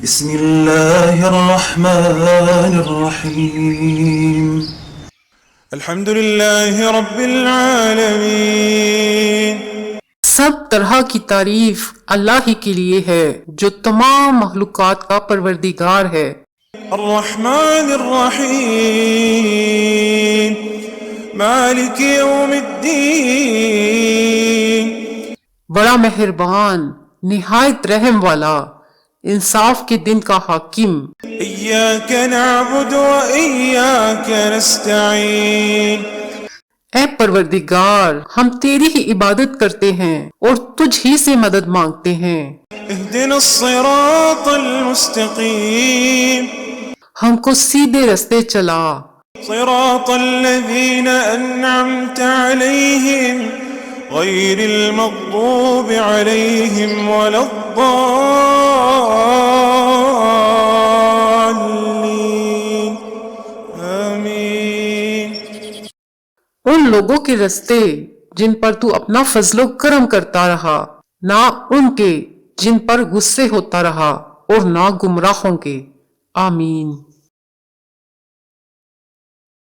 بسم الله الرحمن الرحيم الحمد لله رب العالمين سب طرح کی تعریف اللہ ہی کے لیے ہے جو تمام مخلوقات کا پروردگار ہے۔ الرحمن الرحيم مالك يوم الدين بڑا مہربان، نہایت رحم والا، انصاف کے دن کا حاکم۔ إياك نعبد وإياك نستعين اے پروردگار، ہم تیری ہی عبادت کرتے ہیں اور تجھ ہی سے مدد مانگتے ہیں۔ اهدنا الصراط المستقيم ہم کو سیدھے رستے چلا، صراط الذين أنعمت عليهم غير المغضوب عليهم ولا الضالين آمين ان لوگوں کے رستے جن پر تو اپنا فضل و کرم کرتا رہا، نہ ان کے جن پر غصے ہوتا رہا، اور نہ گمراہوں کے۔ آمین۔